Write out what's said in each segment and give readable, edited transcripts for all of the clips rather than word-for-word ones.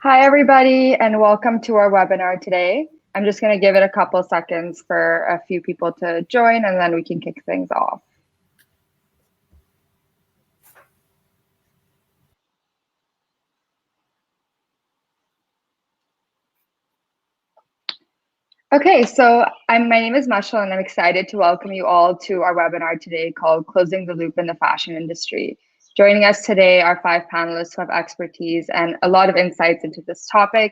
Hi, everybody, and welcome to our webinar today. I'm just going to give it a couple seconds for a few people to join, and then we can kick things off. Okay, so my name is Mashal, and I'm excited to welcome you all to our webinar today called Closing the Loop in the Fashion Industry. Joining us today are 5 panelists who have expertise and a lot of insights into this topic.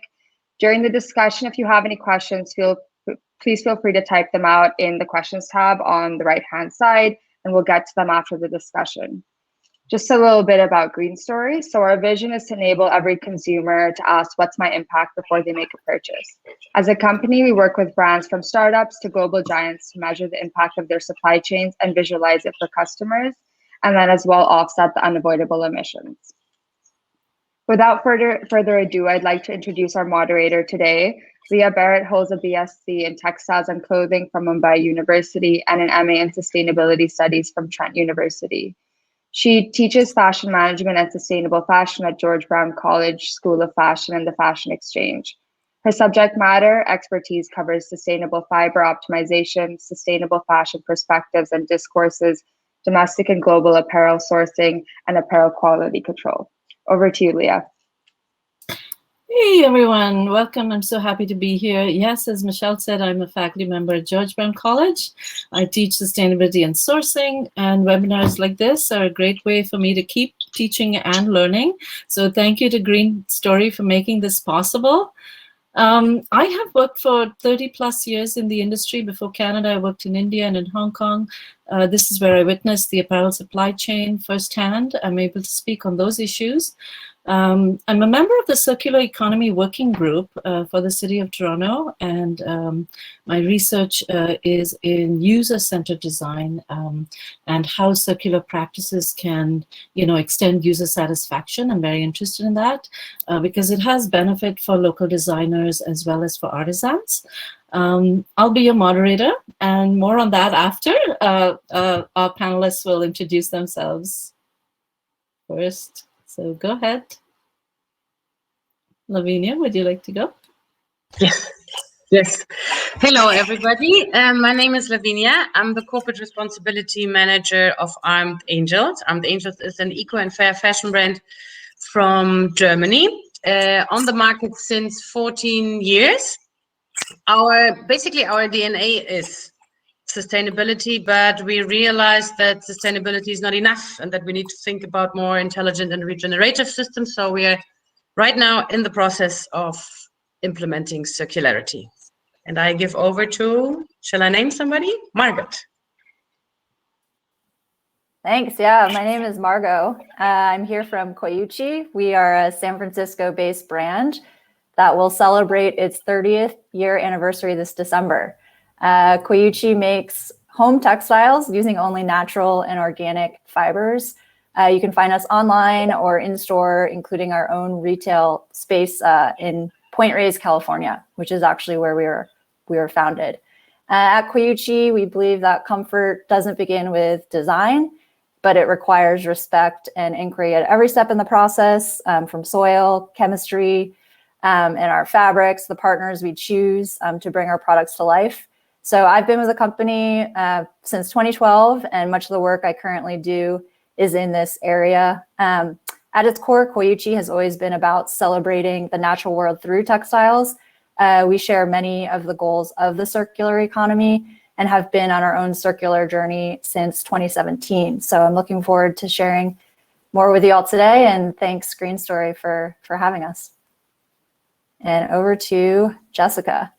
During the discussion, if you have any questions, please feel free to type them out in the questions tab on the right-hand side, and we'll get to them after the discussion. Just a little bit about Green Story. So our vision is to enable every consumer to ask, what's my impact before they make a purchase? As a company, we work with brands from startups to global giants to measure the impact of their supply chains and visualize it for customers, and then as well offset the unavoidable emissions. Without further ado, I'd like to introduce our moderator today. Leah Barrett holds a BSc in Textiles and Clothing from Mumbai University and an MA in Sustainability Studies from Trent University. She teaches fashion management and sustainable fashion at George Brown College School of Fashion and the Fashion Exchange. Her subject matter expertise covers sustainable fiber optimization, sustainable fashion perspectives and discourses, domestic and global apparel sourcing, and apparel quality control. Over to you, Leah. Hey everyone, welcome. I'm so happy to be here. Yes, as Michelle said, I'm a faculty member at George Brown College. I teach sustainability and sourcing, and webinars like this are a great way for me to keep teaching and learning. So thank you to Green Story for making this possible. I have worked for 30 plus years in the industry. Before Canada, I worked in India and in Hong Kong. This is where I witnessed the apparel supply chain firsthand. I'm able to speak on those issues. I'm a member of the Circular Economy Working Group for the City of Toronto, and my research is in user-centered design and how circular practices can, extend user satisfaction. I'm very interested in that because it has benefit for local designers as well as for artisans. I'll be your moderator, and more on that after our panelists will introduce themselves first. So go ahead. Lavinia, would you like to go? Yes. Hello, everybody. My name is Lavinia. I'm the Corporate Responsibility Manager of Armed Angels. Armed Angels is an eco and fair fashion brand from Germany, on the market since 14 years. Basically, our DNA is sustainability, but we realized that sustainability is not enough and that we need to think about more intelligent and regenerative systems. So we are right now in the process of implementing circularity. And I give over to, shall I name somebody? Margaret. Thanks. Yeah, my name is Margot. I'm here from Koyuchi. We are a San Francisco-based brand that will celebrate its 30th year anniversary this December. Koyuchi makes home textiles using only natural and organic fibers. You can find us online or in store, including our own retail space in Point Reyes, California, which is actually where we were founded. At Koyuchi, we believe that comfort doesn't begin with design, but it requires respect and inquiry at every step in the process, from soil, chemistry, and our fabrics, the partners we choose to bring our products to life. So I've been with the company since 2012, and much of the work I currently do is in this area. At its core, Koyuchi has always been about celebrating the natural world through textiles. We share many of the goals of the circular economy and have been on our own circular journey since 2017. So I'm looking forward to sharing more with you all today, and thanks Green Story for having us. And over to Jessica.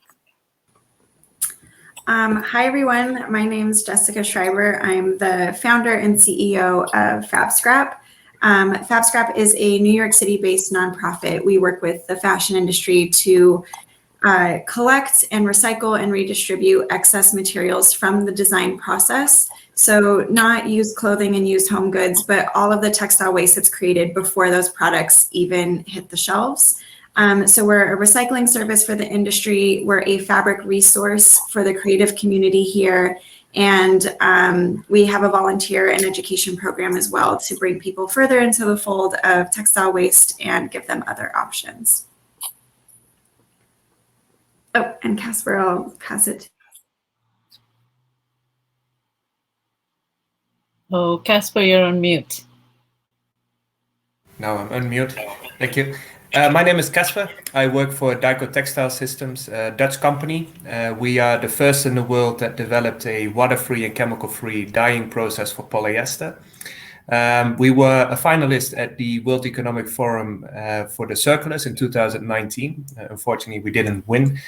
Hi, everyone. My name is Jessica Schreiber. I'm the founder and CEO of Fabscrap. Fabscrap is a New York City-based nonprofit. We work with the fashion industry to collect and recycle and redistribute excess materials from the design process. So not used clothing and used home goods, but all of the textile waste that's created before those products even hit the shelves. So we're a recycling service for the industry. We're a fabric resource for the creative community here. And we have a volunteer and education program as well to bring people further into the fold of textile waste and give them other options. Oh, and Caspar, I'll pass it. Oh, Caspar, you're on mute. Now I'm unmute. Thank you. My name is Caspar. I work for Dyco Textile Systems, a Dutch company. We are the first in the world that developed a water-free and chemical-free dyeing process for polyester. We were a finalist at the World Economic Forum for the Circulars in 2019. Unfortunately, we didn't win,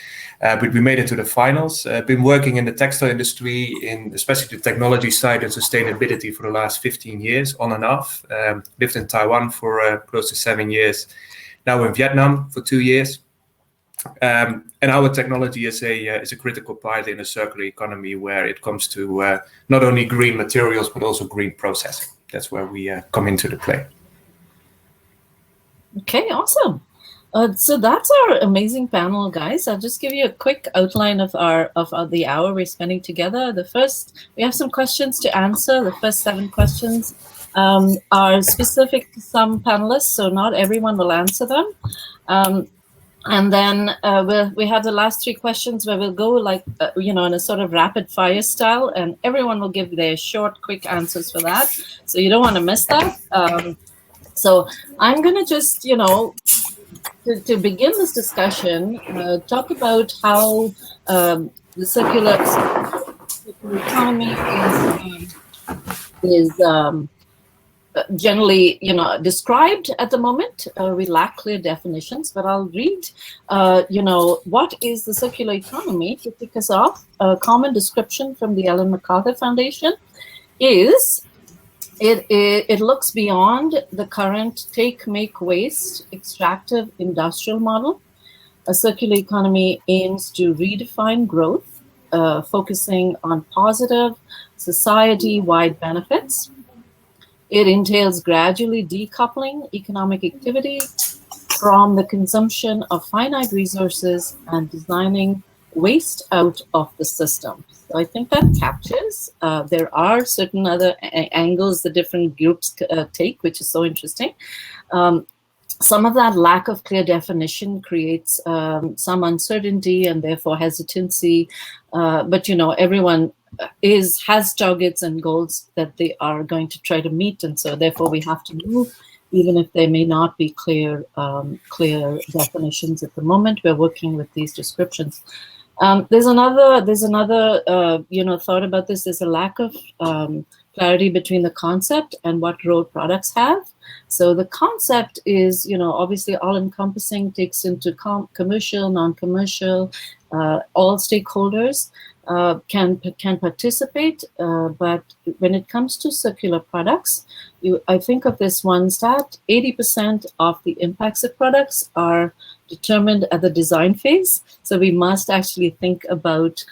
but we made it to the finals. Been working in the textile industry, in especially the technology side and sustainability for the last 15 years, on and off. Lived in Taiwan for close to 7 years. Now in Vietnam for 2 years. And our technology is a critical part in a circular economy where it comes to not only green materials, but also green processing. That's where we come into the play. Okay, awesome. So that's our amazing panel, guys. I'll just give you a quick outline of the hour we're spending together. We have some questions to answer. The first 7 questions are specific to some panelists, so not everyone will answer them. And then we have the last 3 questions where we'll go in a sort of rapid fire style, and everyone will give their short, quick answers for that. So you don't want to miss that. So I'm going to just, to begin this discussion, talk about how the circular economy is generally, described at the moment. We lack clear definitions, but I'll read, what is the circular economy to kick us off. A common description from the Ellen MacArthur Foundation is it looks beyond the current take, make, waste, extractive industrial model. A circular economy aims to redefine growth, focusing on positive society-wide benefits. It entails gradually decoupling economic activity from the consumption of finite resources and designing waste out of the system. So I think that captures. There are certain other angles the different groups take, which is so interesting. Some of that lack of clear definition creates some uncertainty and therefore hesitancy. But everyone has targets and goals that they are going to try to meet, and so therefore we have to move, even if there may not be clear definitions at the moment. We're working with these descriptions. There's another thought about this. There's a lack of clarity between the concept and what role products have. So the concept is, obviously all-encompassing, takes into commercial, non-commercial, all stakeholders can participate. But when it comes to circular products, I think of this one stat: 80% of the impacts of products are determined at the design phase. So we must actually think about,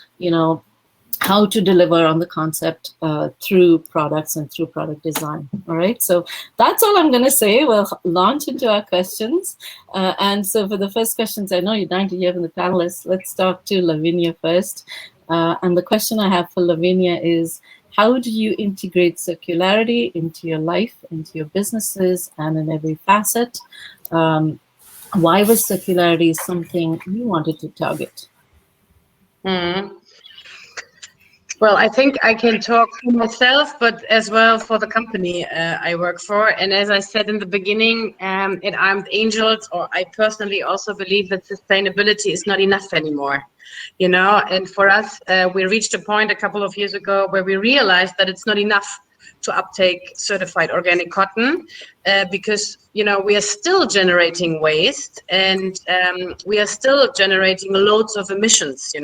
how to deliver on the concept through products and through product design. All right, so that's all I'm going to say. We'll launch into our questions. And so for the first questions, I know you're dying to hear from the panelists. Let's talk to Lavinia first. And the question I have for Lavinia is, how do you integrate circularity into your life, into your businesses, and in every facet? Why was circularity something you wanted to target? Well, I think I can talk for myself, but as well for the company I work for. And as I said in the beginning, at Armed Angels, or I personally also believe that sustainability is not enough anymore. And for us, we reached a point a couple of years ago where we realized that it's not enough to uptake certified organic cotton because, we are still generating waste and we are still generating loads of emissions,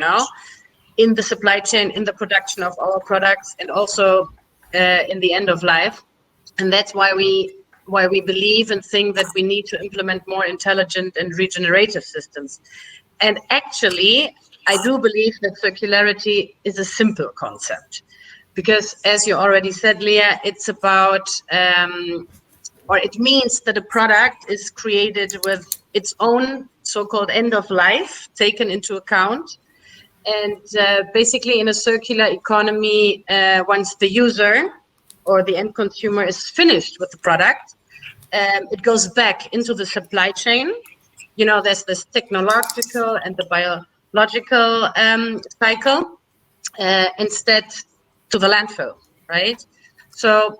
in the supply chain, in the production of our products, and also in the end of life. And that's why we believe and think that we need to implement more intelligent and regenerative systems. And actually, I do believe that circularity is a simple concept because, as you already said, Leah, it's about, or it means that a product is created with its own so-called end of life taken into account. And basically, in a circular economy, once the user or the end consumer is finished with the product, it goes back into the supply chain. There's this technological and the logical cycle instead to the landfill, right? So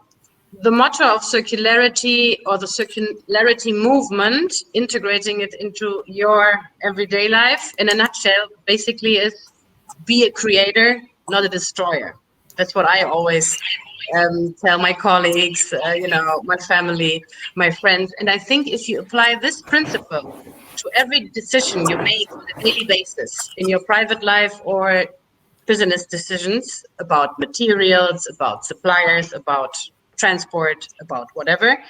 the motto of circularity, or the circularity movement, integrating it into your everyday life in a nutshell, basically is be a creator, not a destroyer. That's what I always tell my colleagues, my family, my friends. And I think if you apply this principle to every decision you make on a daily basis in your private life or business decisions about materials, about suppliers, about transport, about whatever,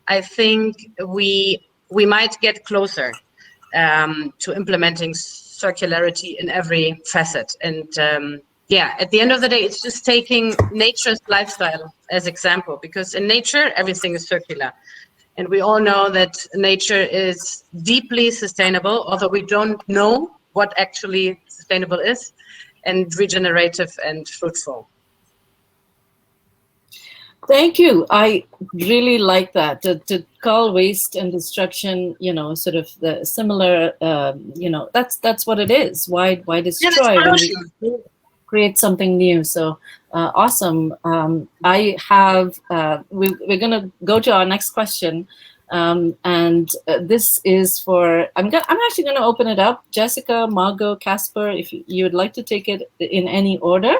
I think we might get closer to implementing circularity in every facet. And at the end of the day, it's just taking nature's lifestyle as example, because in nature, everything is circular. And we all know that nature is deeply sustainable, although we don't know what actually sustainable is, and regenerative and fruitful. Thank you. I really like that, to call waste and destruction, sort of the similar, that's what it is. Why destroy when we can create something new? So awesome. I have, we're going to go to our next question. And this is for, I'm actually going to open it up. Jessica, Margot, Caspar, if you would like to take it in any order.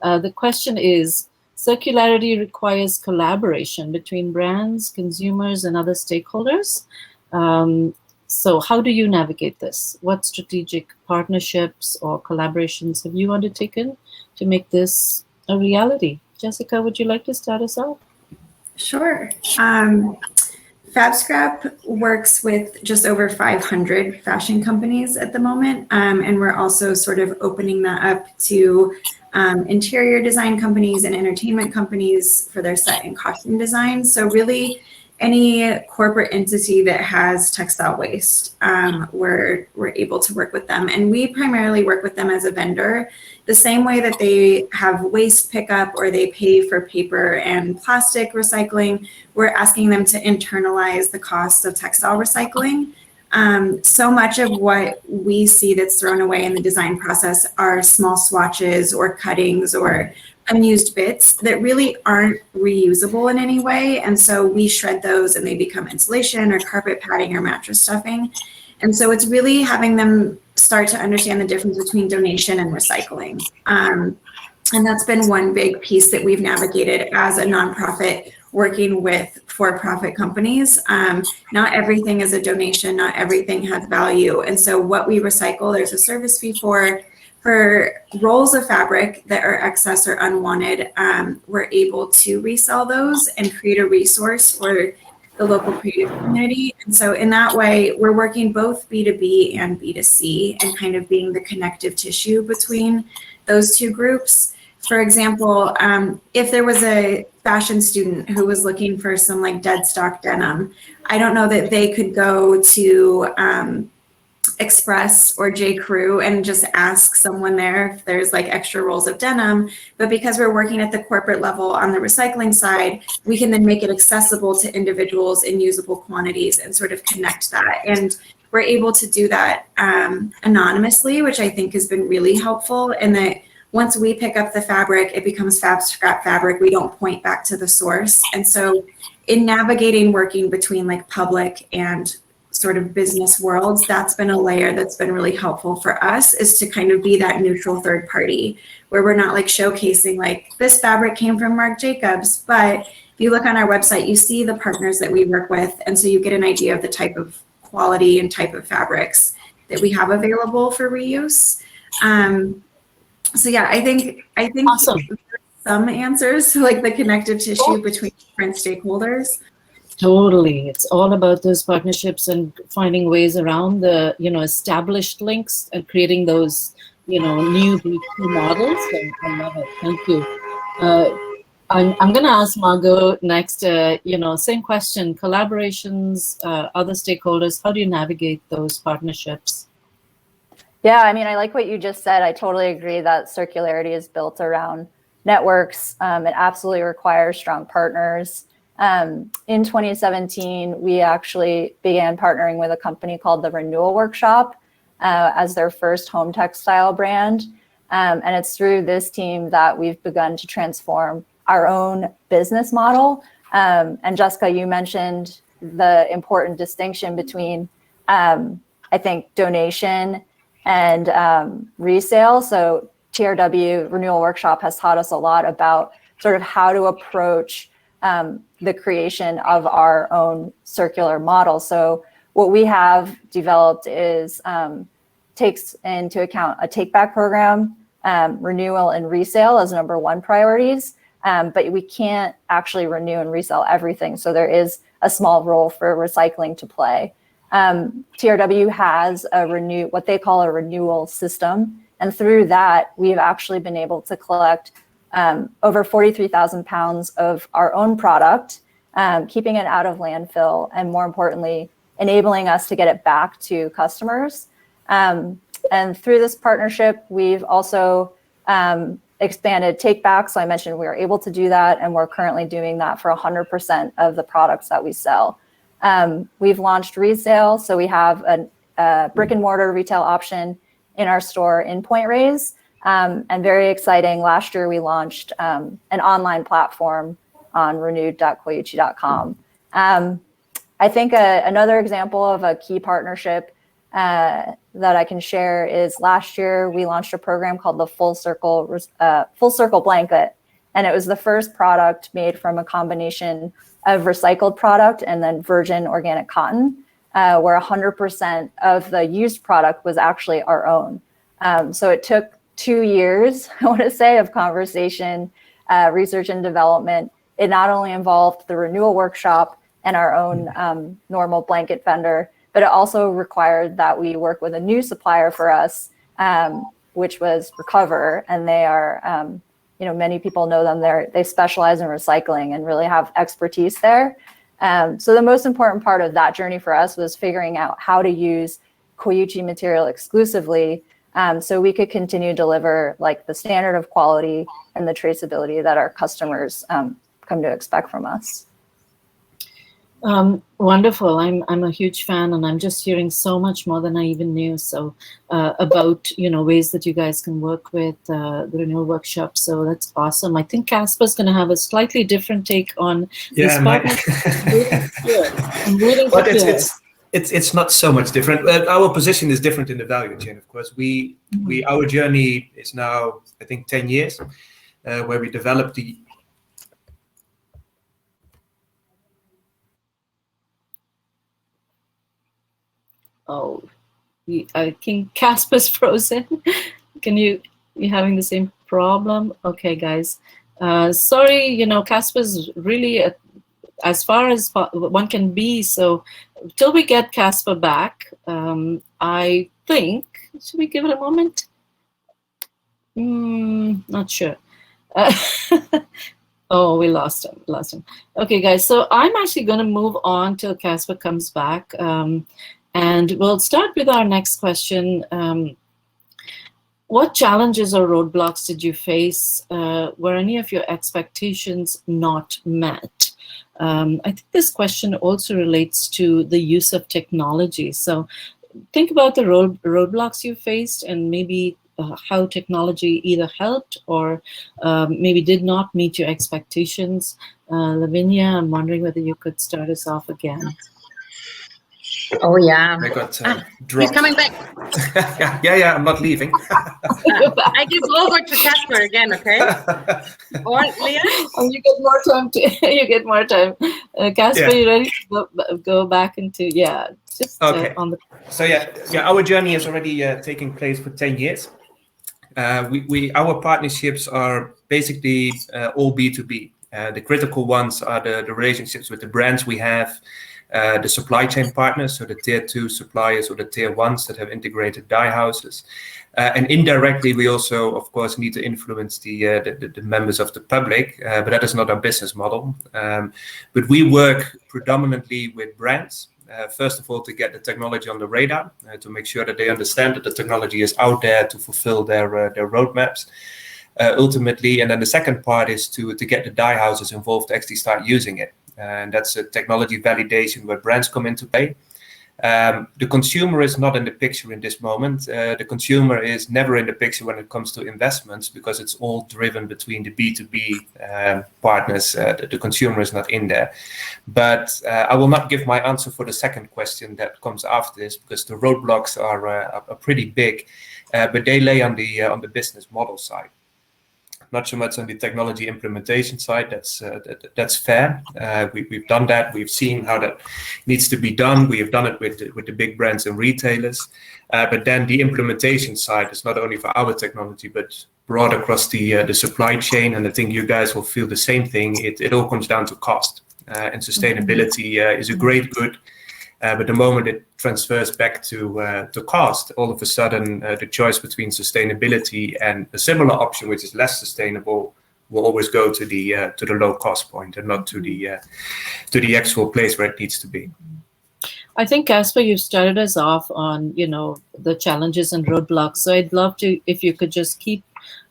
The question is, circularity requires collaboration between brands, consumers, and other stakeholders. So how do you navigate this? What strategic partnerships or collaborations have you undertaken to make this a reality? Jessica, would you like to start us off? Sure. Fabscrap works with just over 500 fashion companies at the moment, and we're also sort of opening that up to interior design companies and entertainment companies for their set and costume design. So really any corporate entity that has textile waste, we're able to work with them. And we primarily work with them as a vendor, the same way that they have waste pickup or they pay for paper and plastic recycling. We're asking them to internalize the cost of textile recycling. So much of what we see that's thrown away in the design process are small swatches or cuttings or unused bits that really aren't reusable in any way. And so we shred those and they become insulation or carpet padding or mattress stuffing. And so it's really having them start to understand the difference between donation and recycling. And that's been one big piece that we've navigated as a nonprofit working with for-profit companies. Not everything is a donation, not everything has value. And so what we recycle, there's a service fee for rolls of fabric that are excess or unwanted. We're able to resell those and create a resource for the local creative community. And so in that way, we're working both B2B and B2C and kind of being the connective tissue between those two groups. For example, if there was a fashion student who was looking for some like dead stock denim, I don't know that they could go to Express or J. Crew and just ask someone there if there's like extra rolls of denim. But because we're working at the corporate level on the recycling side, we can then make it accessible to individuals in usable quantities and sort of connect that. And we're able to do that anonymously, which I think has been really helpful in that once we pick up the fabric, it becomes Fabscrap fabric. We don't point back to the source. And so in navigating working between like public and sort of business worlds, that's been a layer that's been really helpful for us, is to kind of be that neutral third party where we're not like showcasing like this fabric came from Marc Jacobs. But if you look on our website, you see the partners that we work with. And so you get an idea of the type of quality and type of fabrics that we have available for reuse. So yeah, I think Awesome. Some answers, like the connective tissue between different stakeholders. Totally. It's all about those partnerships and finding ways around the, established links and creating those, new B2 models. And I love it. Thank you. I'm going to ask Margot next, same question, collaborations, other stakeholders, how do you navigate those partnerships? Yeah, I mean, I like what you just said. I totally agree that circularity is built around networks. It absolutely requires strong partners. In 2017, we actually began partnering with a company called the Renewal Workshop. as their first home textile brand. And it's through this team that we've begun to transform our own business model. And Jessica, you mentioned the important distinction between, I think, donation and resale. So TRW, Renewal Workshop, has taught us a lot about sort of how to approach the creation of our own circular model. So what we have developed is takes into account a take-back program, renewal and resale as number one priorities, but we can't actually renew and resell everything. So there is a small role for recycling to play. TRW has what they call a renewal system. And through that, we've actually been able to collect over 43,000 pounds of our own product, keeping it out of landfill, and more importantly, enabling us to get it back to customers. And through this partnership, we've also expanded take back. So I mentioned we were able to do that, and we're currently doing that for 100% of the products that we sell. We've launched resale. So we have a brick and mortar retail option in our store in Point Reyes. And very exciting, last year we launched an online platform on renewed.koyuchi.com. I think another example of a key partnership that I can share is last year we launched a program called the Full Circle Blanket. And it was the first product made from a combination of recycled product and then virgin organic cotton, where 100% of the used product was actually our own. So it took 2 years, I want to say, of conversation, research and development. It not only involved the Renewal Workshop and our own normal blanket vendor, but it also required that we work with a new supplier for us, which was Recover. And they are, many people know them. They specialize in recycling and really have expertise there. So the most important part of that journey for us was figuring out how to use Koyuchi material exclusively, so we could continue to deliver like the standard of quality and the traceability that our customers come to expect from us. Wonderful. I'm a huge fan, and I'm just hearing so much more than I even knew. So about ways that you guys can work with the Renewal Workshop. So that's awesome. I think Caspar's going to have a slightly different take on this part. But it's not so much different. Our position is different in the value chain, of course. Our journey is now, I think, 10 years, where we developed the. Oh, I think Caspar's frozen. You having the same problem? Okay, guys. Sorry, Caspar's really as far as one can be. So till we get Caspar back, I think, should we give it a moment? Not sure. Oh, we lost him. Okay, guys. So I'm actually going to move on till Caspar comes back. And we'll start with our next question. What challenges or roadblocks did you face? Were any of your expectations not met? I think this question also relates to the use of technology. So think about the roadblocks you faced, and maybe how technology either helped or maybe did not meet your expectations. Lavinia, I'm wondering whether you could start us off again. Oh yeah, I got dropped. He's coming back. yeah, I'm not leaving. I give over to Caspar again, okay? Or Leah? Oh, you get more time. You get more time. Caspar, you ready to go back into just okay. On the. So our journey is already taking place for 10 years. Our partnerships are basically all B2B. The critical ones are the relationships with the brands we have. The supply chain partners, so the tier 2 suppliers or the tier 1s that have integrated dye houses. And indirectly, we also, of course, need to influence the members of the public, but that is not our business model. But we work predominantly with brands, first of all, to get the technology on the radar, to make sure that they understand that the technology is out there to fulfill their roadmaps. Ultimately, and then the second part is to get the dye houses involved to actually start using it. And that's a technology validation where brands come into play. The consumer is not in the picture in this moment. The consumer is never in the picture when it comes to investments because it's all driven between the B2B partners. The consumer is not in there. But I will not give my answer for the second question that comes after this because the roadblocks are pretty big, but they lay on the business model side. Not so much on the technology implementation side. That's fair. We've done that. We've seen how that needs to be done. We have done it with the big brands and retailers. But then the implementation side is not only for our technology, but broad across the supply chain. And I think you guys will feel the same thing. It all comes down to cost. And sustainability is a great good. But the moment it transfers back to cost, all of a sudden the choice between sustainability and a similar option, which is less sustainable, will always go to the low cost point and not to the actual place where it needs to be. I think, Caspar, you've started us off on the challenges and roadblocks. So I'd love to, if you could just keep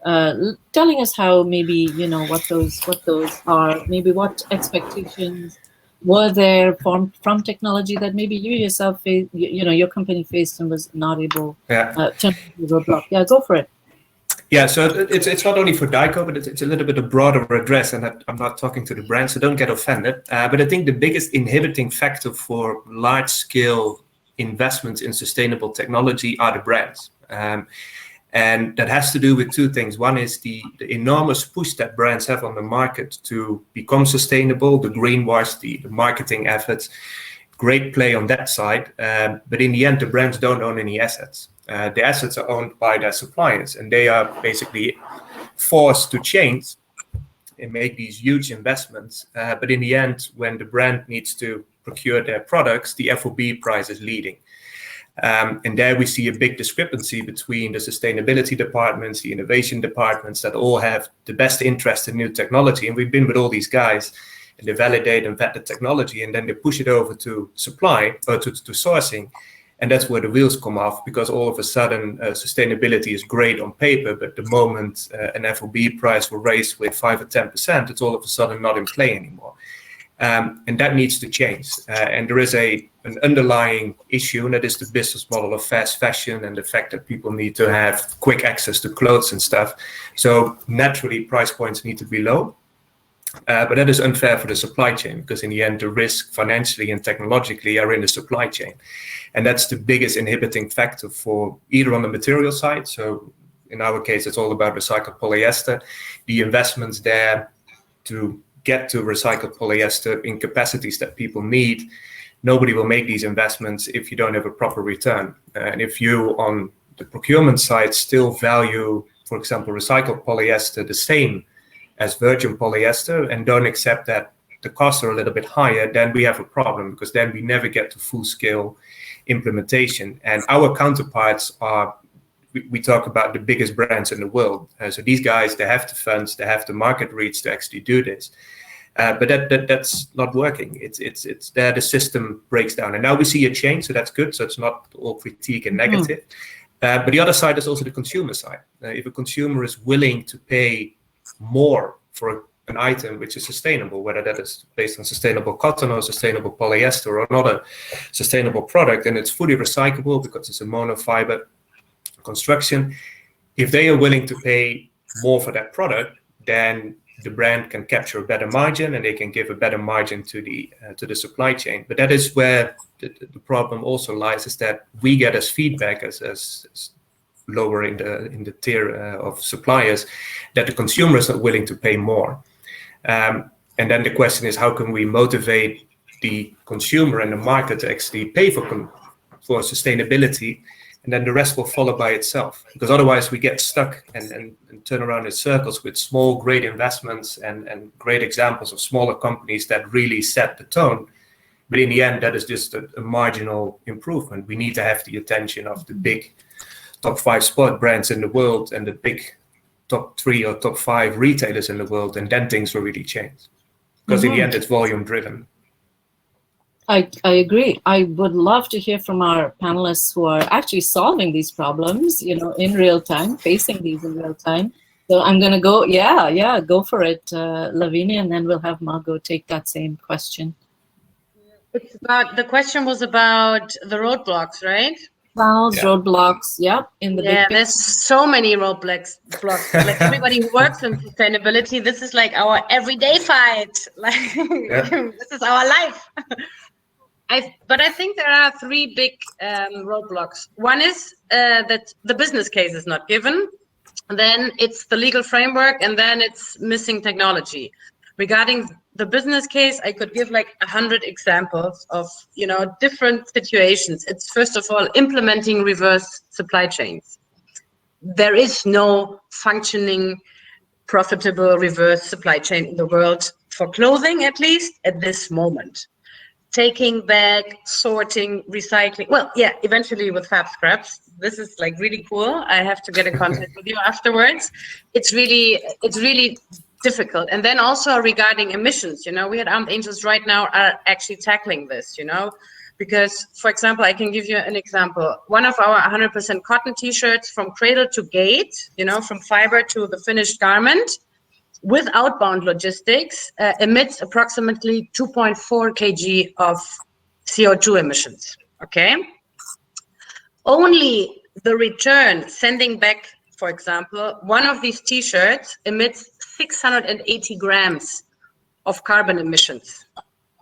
telling us how maybe what those are, maybe what expectations were there from technology that maybe you yourself faced, your company faced and was not able to roadblock. Yeah, go for it. Yeah, so it's not only for Dyco, but it's a little bit a broader address, and I'm not talking to the brand, so don't get offended. But I think the biggest inhibiting factor for large-scale investments in sustainable technology are the brands. And that has to do with two things. One is the enormous push that brands have on the market to become sustainable, the greenwash, the marketing efforts, great play on that side. But in the end, the brands don't own any assets. The assets are owned by their suppliers, and they are basically forced to change and make these huge investments. But in the end, when the brand needs to procure their products, the FOB price is leading. And there we see a big discrepancy between the sustainability departments, the innovation departments that all have the best interest in new technology. And we've been with all these guys and they validate and vet the technology, and then they push it over to supply or to sourcing. And that's where the wheels come off, because all of a sudden sustainability is great on paper, but the moment an FOB price will raise with 5 or 10%, it's all of a sudden not in play anymore. And that needs to change. And there is an underlying issue, and that is the business model of fast fashion and the fact that people need to have quick access to clothes and stuff. So naturally, price points need to be low. But that is unfair for the supply chain, because in the end, the risk financially and technologically are in the supply chain. And that's the biggest inhibiting factor for either on the material side. So in our case, it's all about recycled polyester. The investments there to get to recycled polyester in capacities that people need, nobody will make these investments if you don't have a proper return. And if you, on the procurement side, still value, for example, recycled polyester the same as virgin polyester and don't accept that the costs are a little bit higher, then we have a problem, because then we never get to full-scale implementation. And our counterparts are, we talk about the biggest brands in the world. So these guys, they have the funds, they have the market reach to actually do this. But that's not working. It's there, the system breaks down. And now we see a change, so that's good. So it's not all critique and negative. But the other side is also the consumer side. If a consumer is willing to pay more for an item which is sustainable, whether that is based on sustainable cotton or sustainable polyester or another sustainable product, and it's fully recyclable because it's a monofiber construction, if they are willing to pay more for that product, then the brand can capture a better margin and they can give a better margin to the supply chain. But that is where the problem also lies, is that we get as feedback as lower in the tier of suppliers, that the consumer is not willing to pay more. And then the question is, how can we motivate the consumer and the market to actually pay for sustainability, and then the rest will follow by itself? Because otherwise we get stuck and turn around in circles with small, great investments and great examples of smaller companies that really set the tone. But in the end, that is just a marginal improvement. We need to have the attention of the big top 5 sport brands in the world and the big top 3 or top 5 retailers in the world, and then things will really change. Because in the end, it's volume driven. I agree. I would love to hear from our panelists who are actually solving these problems, in real time, facing these in real time. So I'm going to go, go for it, Lavinia, and then we'll have Margot take that same question. It's about, the question was about the roadblocks, right? Roadblocks, in the big picture. There's so many roadblocks. Like everybody who works in sustainability, this is like our everyday fight. Like this is our life. But I think there are three big roadblocks. One is that the business case is not given. Then it's the legal framework, and then it's missing technology. Regarding the business case, I could give like 100 examples of, different situations. It's first of all implementing reverse supply chains. There is no functioning, profitable reverse supply chain in the world for clothing, at least at this moment. Taking back, sorting, recycling. Well, yeah, eventually with Fabscraps. This is like really cool. I have to get in contact with you afterwards. It's really difficult. And then also regarding emissions, we at Armed Angels right now are actually tackling this, because, for example, I can give you an example. One of our 100% cotton t-shirts, from cradle to gate, from fiber to the finished garment, with outbound logistics, emits approximately 2.4 kg of CO2 emissions, okay? Only the return, sending back, for example, one of these t-shirts emits 680 grams of carbon emissions,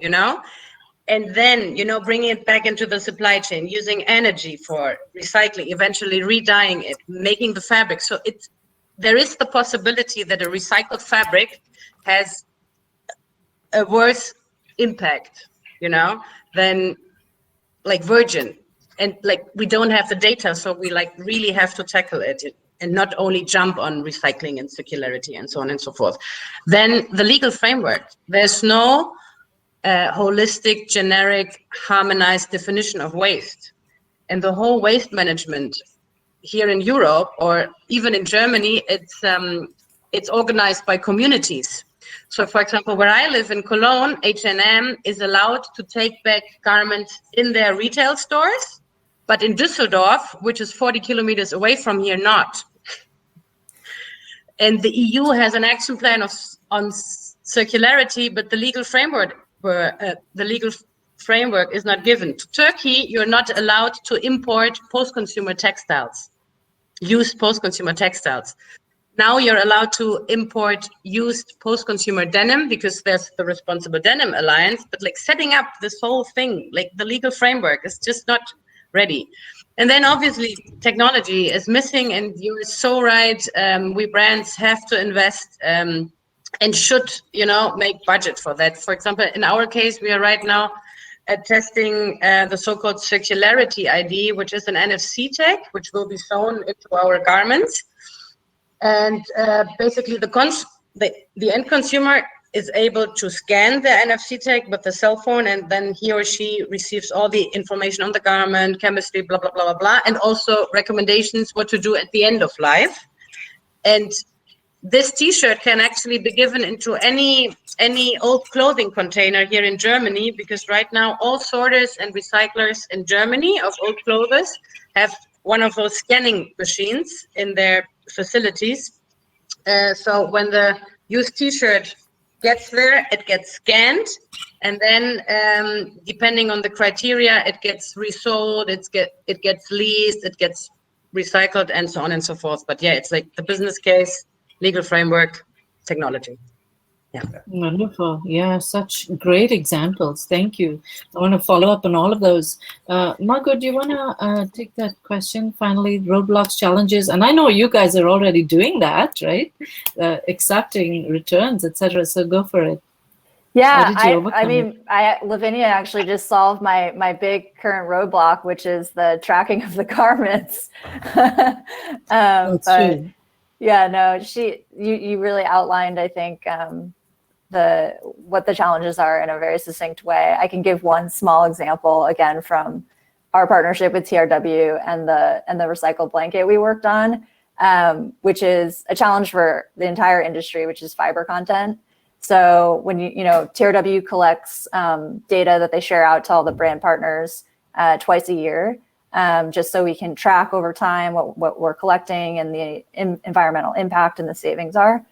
and then, bringing it back into the supply chain, using energy for recycling, eventually re-dyeing it, making the fabric. So there is the possibility that a recycled fabric has a worse impact, than like virgin. And like, we don't have the data, so we like really have to tackle it and not only jump on recycling and circularity and so on and so forth. Then the legal framework, there's no holistic, generic, harmonized definition of waste. And the whole waste management here in Europe, or even in Germany, it's organized by communities. So, for example, where I live in Cologne, H&M is allowed to take back garments in their retail stores, but in Düsseldorf, which is 40 kilometers away from here, not. And the EU has an action plan on circularity, but the legal framework is not given. To Turkey, you're not allowed to import post-consumer textiles, used post-consumer textiles. Now you're allowed to import used post-consumer denim because there's the Responsible Denim Alliance, but like setting up this whole thing, like the legal framework is just not ready. And then obviously technology is missing, and you're so right. We brands have to invest and should, make budget for that. For example, in our case, we are right now testing the so-called circularity ID, which is an NFC tag, which will be sewn into our garments. And basically the end consumer is able to scan the NFC tag with the cell phone, and then he or she receives all the information on the garment, chemistry, blah, blah, blah, blah, blah, and also recommendations what to do at the end of life. And this T-shirt can actually be given into any old clothing container here in Germany, because right now all sorters and recyclers in Germany of old clothes have one of those scanning machines in their facilities. So when the used T-shirt gets there, it gets scanned, and then depending on the criteria, it gets resold, it gets leased, it gets recycled, and so on and so forth. But yeah, it's like the business case, legal framework, technology. Yeah. Wonderful. Yeah, such great examples. Thank you. I want to follow up on all of those. Margot, do you want to take that question? Finally, roadblocks, challenges, and I know you guys are already doing that, right? Accepting returns, etc. So go for it. Yeah, I mean, Lavinia actually just solved my big current roadblock, which is the tracking of the garments. That's true. Yeah, no, you really outlined, I think, what the challenges are in a very succinct way. I can give one small example again from our partnership with TRW and the recycled blanket we worked on, which is a challenge for the entire industry, which is fiber content. So when TRW collects data that they share out to all the brand partners twice a year, just so we can track over time what we're collecting and the environmental impact and the savings are.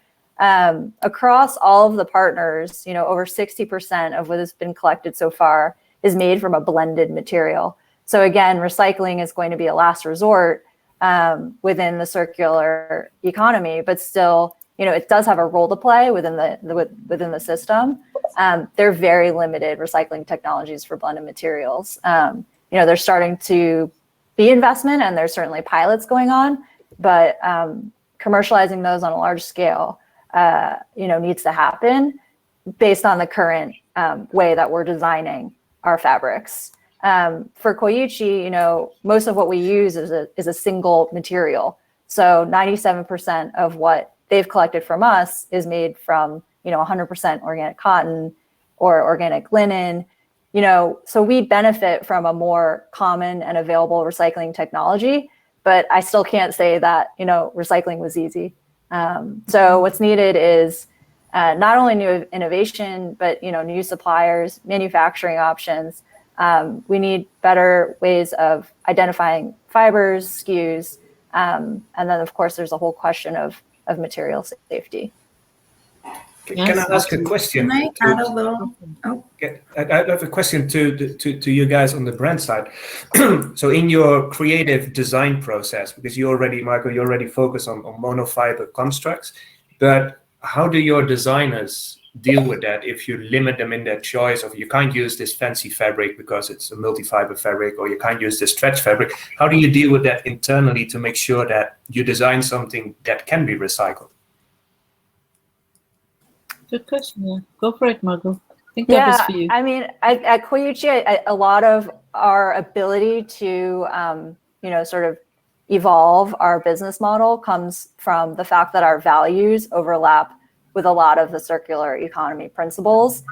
Across all of the partners, over 60% of what has been collected so far is made from a blended material. So again, recycling is going to be a last resort within the circular economy, but still, it does have a role to play within the system. They're very limited recycling technologies for blended materials. They're starting to be investment, and there's certainly pilots going on, but commercializing those on a large scale, needs to happen based on the current way that we're designing our fabrics. For Koyuchi, most of what we use is a single material. So 97% of what they've collected from us is made from, 100% organic cotton or organic linen. So we benefit from a more common and available recycling technology, but I still can't say that, recycling was easy. So what's needed is not only new innovation, but, new suppliers, manufacturing options. We need better ways of identifying fibers, SKUs, and then of course there's a whole question of material safety. Can I ask a question? Can I add a little? Oh. I have a question to you guys on the brand side. So in your creative design process, because Marco, you already focus on monofiber constructs, but how do your designers deal with that if you limit them in their choice of you can't use this fancy fabric because it's a multi-fiber fabric, or you can't use this stretch fabric? How do you deal with that internally to make sure that you design something that can be recycled? Good question. Yeah, go for it, Margot. I think that was for you. I mean, at Koyuchi, a lot of our ability to, sort of evolve our business model comes from the fact that our values overlap with a lot of the circular economy principles.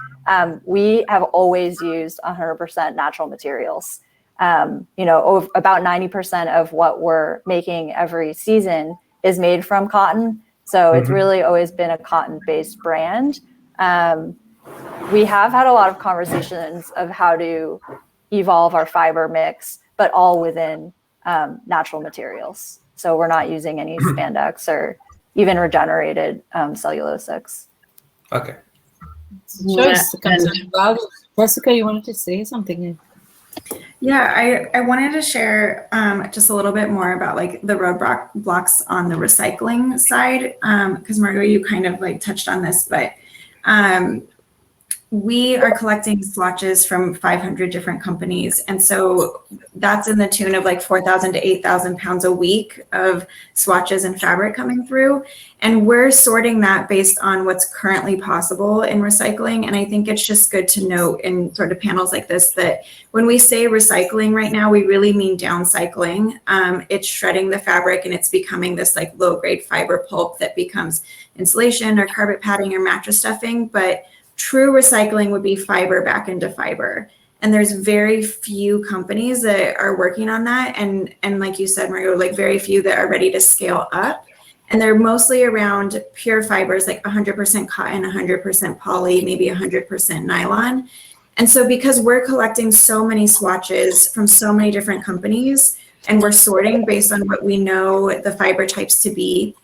We have always used 100% natural materials. About 90% of what we're making every season is made from cotton. So it's really always been a cotton-based brand. We have had a lot of conversations of how to evolve our fiber mix, but all within natural materials. So we're not using any spandex or even regenerated cellulosics. Okay. Jessica, you wanted to say something? Yeah, I wanted to share just a little bit more about like the roadblocks on the recycling side, because Margot, you kind of like touched on this, but we are collecting swatches from 500 different companies. And so that's in the tune of like 4,000 to 8,000 pounds a week of swatches and fabric coming through. And we're sorting that based on what's currently possible in recycling. And I think it's just good to note in sort of panels like this that when we say recycling right now, we really mean downcycling. It's shredding the fabric and it's becoming this like low grade fiber pulp that becomes insulation or carpet padding or mattress stuffing. But true recycling would be fiber back into fiber. And there's very few companies that are working on that. And like you said, Maru, like very few that are ready to scale up. And they're mostly around pure fibers, like 100% cotton, 100% poly, maybe 100% nylon. And so because we're collecting so many swatches from so many different companies, and we're sorting based on what we know the fiber types to be,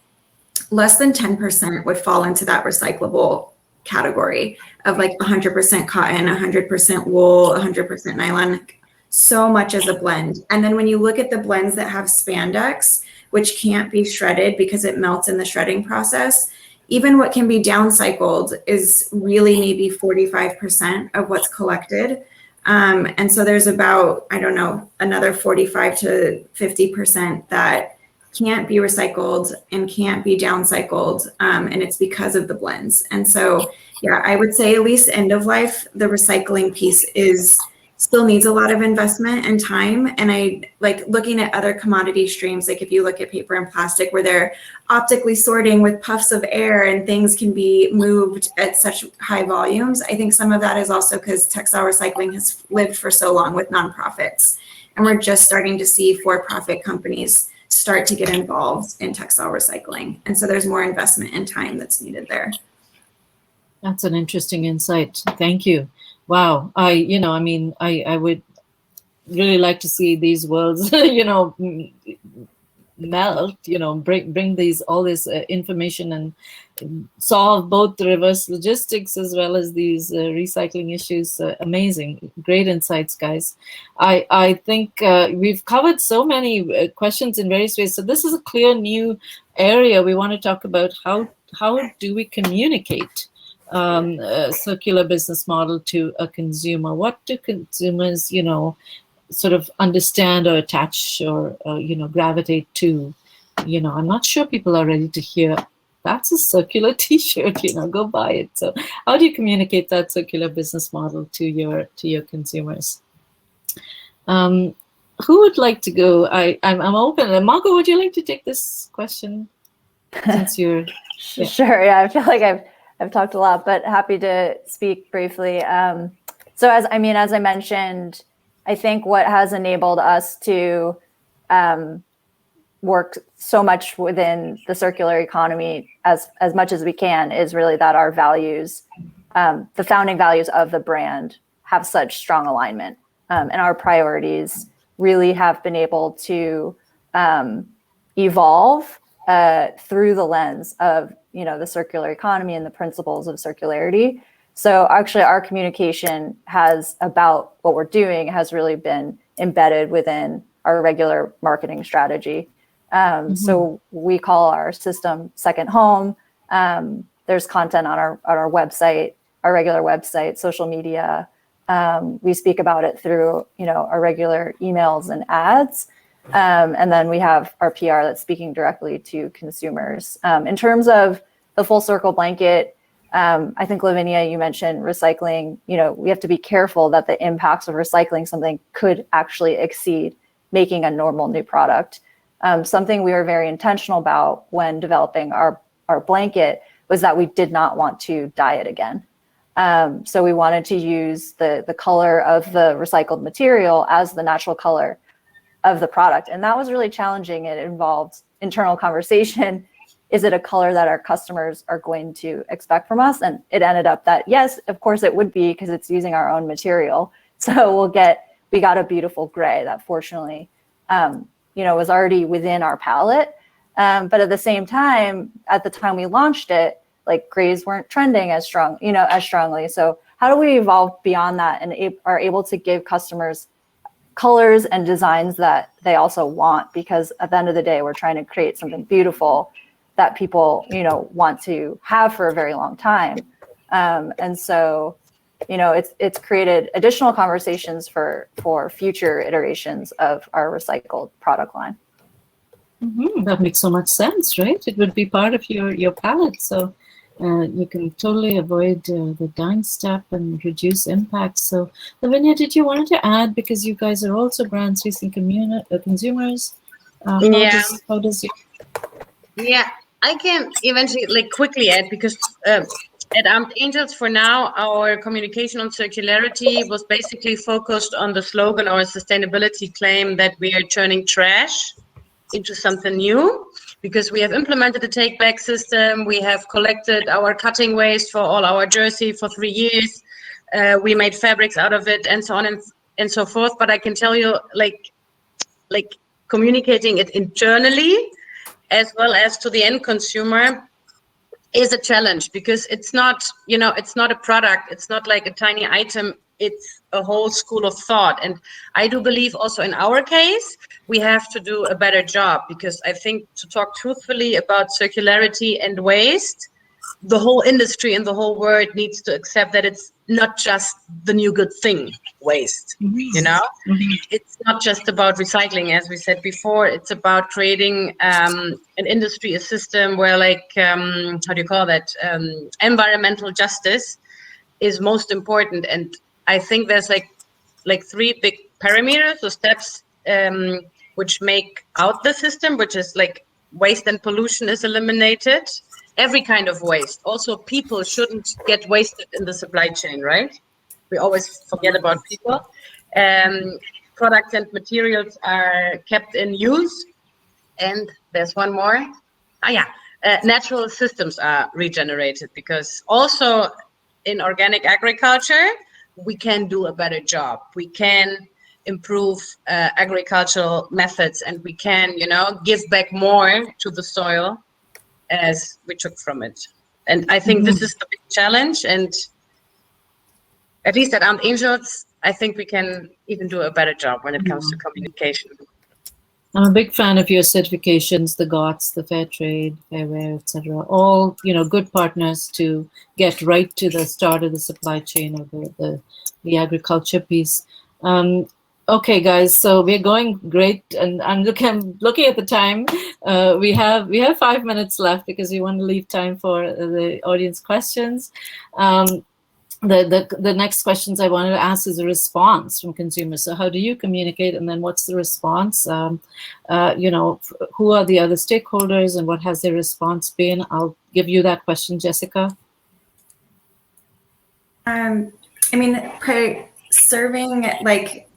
less than 10% would fall into that recyclable category of like 100% cotton, 100% wool, 100% nylon. So much as a blend. And then when you look at the blends that have spandex, which can't be shredded because it melts in the shredding process, even what can be downcycled is really maybe 45% of what's collected. And so there's about, I don't know, another 45 to 50% that can't be recycled and can't be downcycled, and it's because of the blends. And so, yeah, I would say at least end of life, the recycling piece still needs a lot of investment and time. And I like looking at other commodity streams, like if you look at paper and plastic where they're optically sorting with puffs of air and things can be moved at such high volumes. I think some of that is also because textile recycling has lived for so long with nonprofits. And we're just starting to see for-profit companies start to get involved in textile recycling. And so there's more investment and time that's needed there. That's an interesting insight. Thank you. Wow. I would really like to see these worlds, melt, bring all this information and solve both the reverse logistics as well as these recycling issues. Amazing, great insights, guys. I think we've covered so many questions in various ways. So this is a clear new area. We want to talk about how do we communicate a circular business model to a consumer? What do consumers, sort of understand or attach or gravitate to? I'm not sure people are ready to hear that's a circular t-shirt, go buy it. So how do you communicate that circular business model to your consumers? Who would like to go? I'm open. Margot, would you like to take this question since you're Sure. Yeah, I feel like I've talked a lot, but happy to speak briefly. So as I mentioned, I think what has enabled us to work so much within the circular economy as much as we can is really that our values, the founding values of the brand, have such strong alignment, and our priorities really have been able to evolve through the lens of the circular economy and the principles of circularity. So actually our communication about what we're doing has really been embedded within our regular marketing strategy. So we call our system Second Home. There's content on our website, our regular website, social media. We speak about it through our regular emails and ads. And then we have our PR that's speaking directly to consumers. In terms of the full circle blanket, I think, Lavinia, you mentioned recycling. We have to be careful that the impacts of recycling something could actually exceed making a normal new product. Something we were very intentional about when developing our blanket was that we did not want to dye it again. So we wanted to use the color of the recycled material as the natural color of the product. And that was really challenging. It involved internal conversation. Is it a color that our customers are going to expect from us? And it ended up that, yes, of course it would be, because it's using our own material. So we got a beautiful gray that fortunately, was already within our palette. But at the same time, at the time we launched it, like grays weren't trending as strongly. So how do we evolve beyond that and are able to give customers colors and designs that they also want? Because at the end of the day, we're trying to create something beautiful that people, want to have for a very long time. And so, it's created additional conversations for future iterations of our recycled product line. That makes so much sense, right? It would be part of your palette. So you can totally avoid the dyeing step and reduce impact. So Lavinia, did you want to add, because you guys are also brands facing consumers? How does it? Yeah, I can eventually quickly add, because at Armed Angels for now, our communication on circularity was basically focused on the slogan or sustainability claim that we are turning trash into something new, because we have implemented a take-back system. We have collected our cutting waste for all our jersey for 3 years. We made fabrics out of it, and so on and so forth. But I can tell you, like communicating it internally as well as to the end consumer is a challenge, because it's not, it's not a product. It's not like a tiny item. It's a whole school of thought. And I do believe also in our case, we have to do a better job, because I think to talk truthfully about circularity and waste, the whole industry and the whole world needs to accept that it's not just the new good thing, waste, It's not just about recycling, as we said before. It's about creating an industry, a system where how do you call that? Environmental justice is most important. And I think there's like 3 big parameters or steps which make out the system, which is like waste and pollution is eliminated. Every kind of waste. Also, people shouldn't get wasted in the supply chain, right? We always forget about people. Products and materials are kept in use. And there's one more. Natural systems are regenerated, because also in organic agriculture, we can do a better job. We can improve agricultural methods, and we can, give back more to the soil as we took from it. And I think this is the big challenge. And at least at Armed Angels, I think we can even do a better job when it comes to communication. I'm a big fan of your certifications, the GOTS, the Fair Trade, Fairware, etc. All, good partners to get right to the start of the supply chain of the agriculture piece. Okay, guys, so we're going great, and I'm looking at the time. We have 5 minutes left because we want to leave time for the audience questions. The next questions I wanted to ask is a response from consumers. So how do you communicate, and then what's the response? Who are the other stakeholders, and what has their response been? I'll give you that question, Jessica. Serving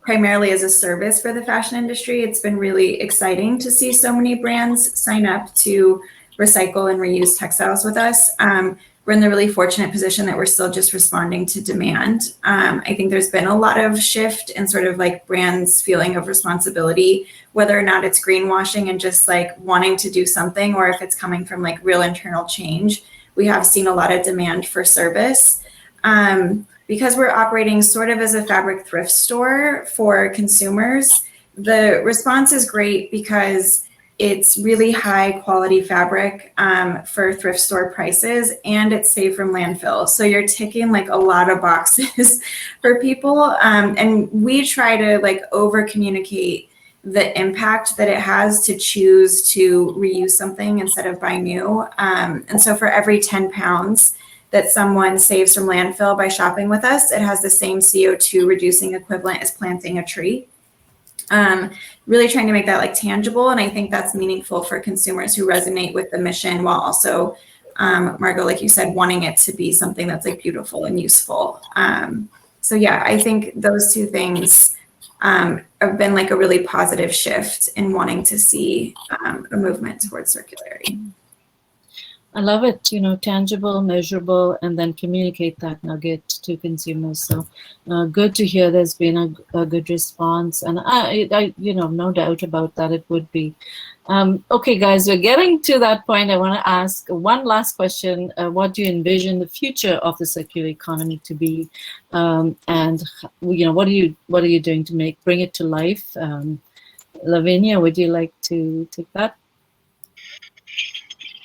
primarily as a service for the fashion industry, it's been really exciting to see so many brands sign up to recycle and reuse textiles with us. We're in the really fortunate position that we're still just responding to demand. I think there's been a lot of shift in sort of brands' feeling of responsibility, whether or not it's greenwashing and just wanting to do something, or if it's coming from real internal change. We have seen a lot of demand for service. Because we're operating sort of as a fabric thrift store for consumers, the response is great because it's really high quality fabric for thrift store prices, and it's safe from landfill. So you're ticking a lot of boxes for people. And we try to over communicate the impact that it has to choose to reuse something instead of buy new. And so for every 10 pounds that someone saves from landfill by shopping with us, it has the same CO2 reducing equivalent as planting a tree. Really trying to make that tangible, and I think that's meaningful for consumers who resonate with the mission, while also, Margot, like you said, wanting it to be something that's beautiful and useful. So yeah, I think those two things have been a really positive shift in wanting to see a movement towards circularity. I love it, tangible, measurable, and then communicate that nugget to consumers. So good to hear there's been a good response. And I no doubt about that, it would be. Okay, guys, we're getting to that point. I want to ask one last question. What do you envision the future of the circular economy to be? And, what are you doing to bring it to life? Lavinia, would you like to take that?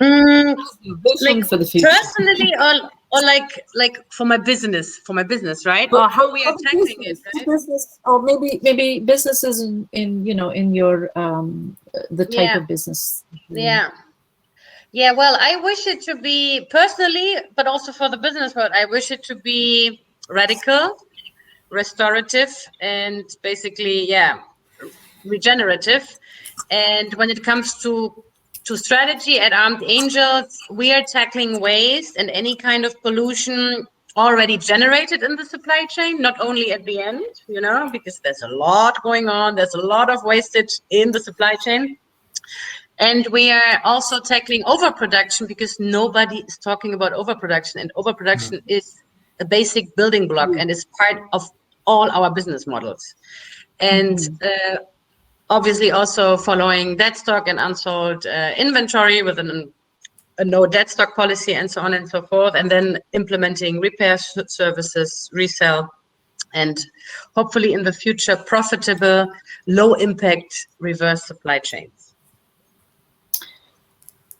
For the future. Personally, or for my business, right? Or how we are tackling it, right? Business, or maybe businesses in your the type of business. Yeah. Well, I wish it to be personally, but also for the business world, I wish it to be radical, restorative, and basically, regenerative. And when it comes to strategy at Armed Angels, we are tackling waste and any kind of pollution already generated in the supply chain, not only at the end, because there's a lot going on. There's a lot of wastage in the supply chain. And we are also tackling overproduction, because nobody is talking about overproduction. And overproduction is a basic building block and is part of all our business models. And obviously also following dead stock and unsold inventory with a no dead stock policy and so on and so forth, and then implementing repair services, resell, and hopefully in the future profitable, low impact reverse supply chains.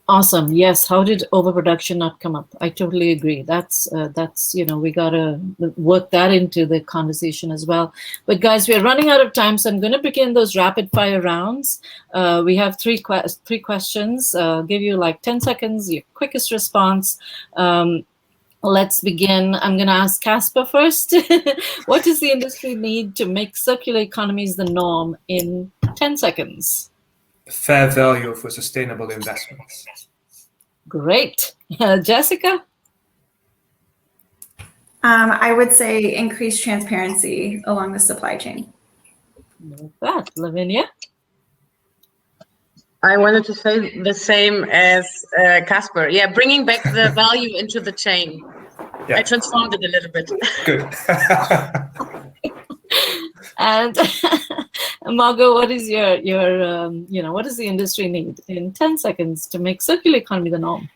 Awesome. Yes. How did overproduction not come up? I totally agree. That's we gotta work that into the conversation as well. But guys, we're running out of time, so I'm going to begin those rapid fire rounds. We have three questions. Give you 10 seconds, your quickest response. Let's begin. I'm going to ask Caspar first. What does the industry need to make circular economies the norm in 10 seconds? Fair value for sustainable investments. Great. Jessica? I would say increased transparency along the supply chain. Like that. Lavinia? I wanted to say the same as Caspar. Yeah, bringing back the value into the chain. Yeah. I transformed it a little bit. Good. And Margot, what is what does the industry need in 10 seconds to make circular economy the norm?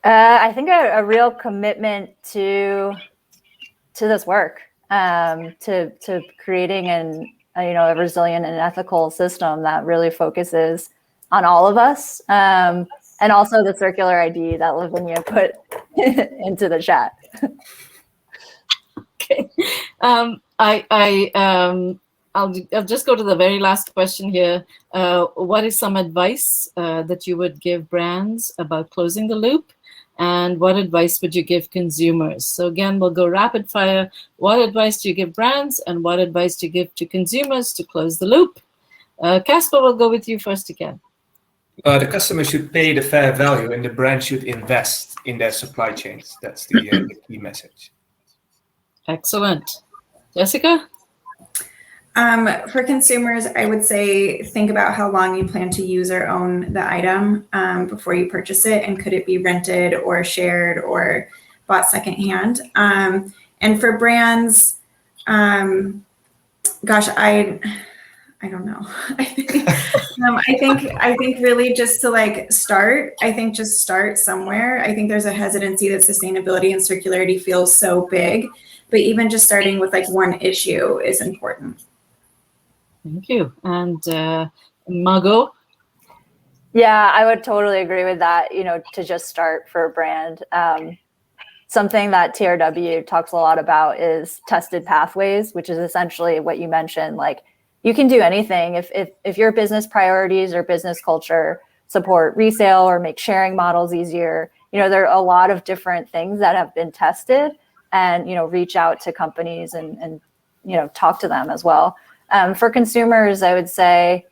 I think a real commitment to this work, to creating a resilient and ethical system that really focuses on all of us, and also the circular ID that Lavinia put into the chat. Okay, I'll just go to the very last question here. What is some advice that you would give brands about closing the loop? And what advice would you give consumers? So again, we'll go rapid fire. What advice do you give brands, and what advice do you give to consumers to close the loop? Caspar, we'll go with you first again. The customer should pay the fair value, and the brand should invest in their supply chains. That's the key message. Excellent. Jessica? For consumers, I would say think about how long you plan to use or own the item before you purchase it, and could it be rented or shared or bought secondhand. And for brands, gosh, I don't know. I think really just to start. I think just start somewhere. I think there's a hesitancy that sustainability and circularity feels so big, but even just starting with one issue is important. Thank you. And Margot? Yeah, I would totally agree with that, to just start for a brand. Something that TRW talks a lot about is tested pathways, which is essentially what you mentioned. You can do anything if your business priorities or business culture support resale or make sharing models easier. There are a lot of different things that have been tested, and reach out to companies and talk to them as well. For consumers, I would say,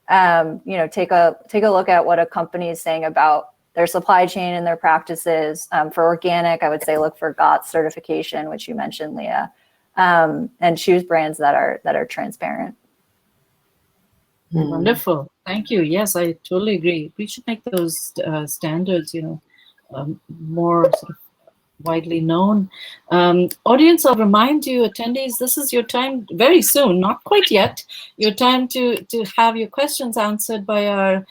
take a look at what a company is saying about their supply chain and their practices. For organic, I would say look for GOTS certification, which you mentioned, Leah, and choose brands that are transparent. Wonderful. Thank you. Yes, I totally agree. We should make those standards, more sort of widely known. Audience, I'll remind you, attendees, this is your time very soon, not quite yet, your time to have your questions answered by our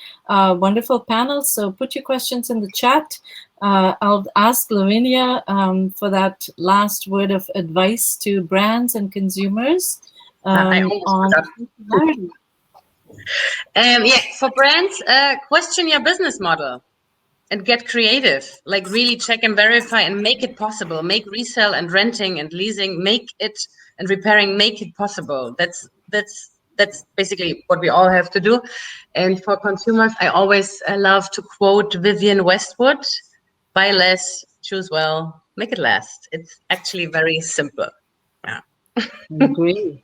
wonderful panel. So put your questions in the chat. I'll ask Lavinia for that last word of advice to brands and consumers on circularity. For brands, question your business model and get creative. Really check and verify and make it possible. Make resale and renting and leasing, and repairing, make it possible. That's basically what we all have to do. And for consumers, I always love to quote Vivienne Westwood: buy less, choose well, make it last. It's actually very simple. Yeah. I agree.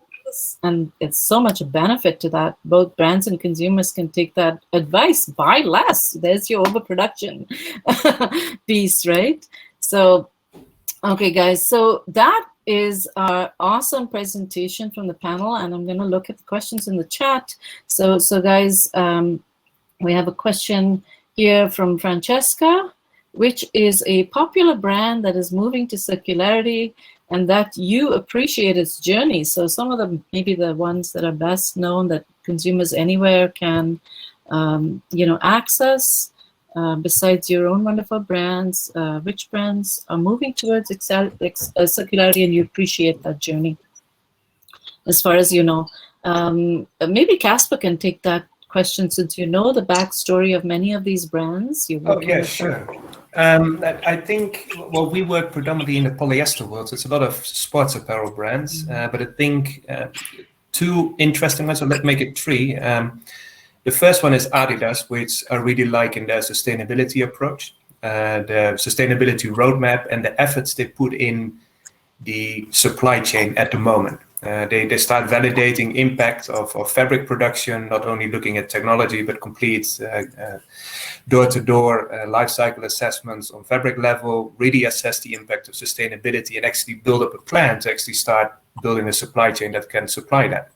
And it's so much a benefit to that. Both brands and consumers can take that advice. Buy less. There's your overproduction piece, right? So, okay, guys. So that is our awesome presentation from the panel, and I'm going to look at the questions in the chat. So guys, we have a question here from Francesca, which is a popular brand that is moving to circularity and that you appreciate its journey. So some of them, maybe the ones that are best known that consumers anywhere can, access, besides your own wonderful brands, which brands are moving towards circularity and you appreciate that journey, as far as you know. Maybe Caspar can take that question, since you know the backstory of many of these brands. Sure. I think, we work predominantly in the polyester world, so it's a lot of sports apparel brands, but I think two interesting ones, so let's make it three. The first one is Adidas, which I really like in their sustainability approach, the sustainability roadmap and the efforts they put in the supply chain at the moment. They start validating impact of fabric production, not only looking at technology, but complete door-to-door life cycle assessments on fabric level, really assess the impact of sustainability and actually build up a plan to actually start building a supply chain that can supply that.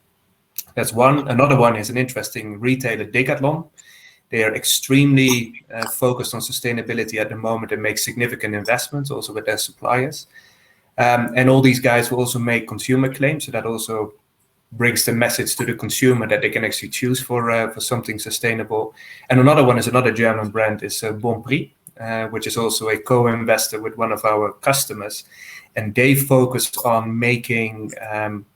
That's one. Another one is an interesting retailer, Decathlon. They are extremely focused on sustainability at the moment and make significant investments also with their suppliers. And all these guys will also make consumer claims, so that also brings the message to the consumer that they can actually choose for something sustainable. And another one is another German brand, is Bon Prix, which is also a co-investor with one of our customers. And they focus on making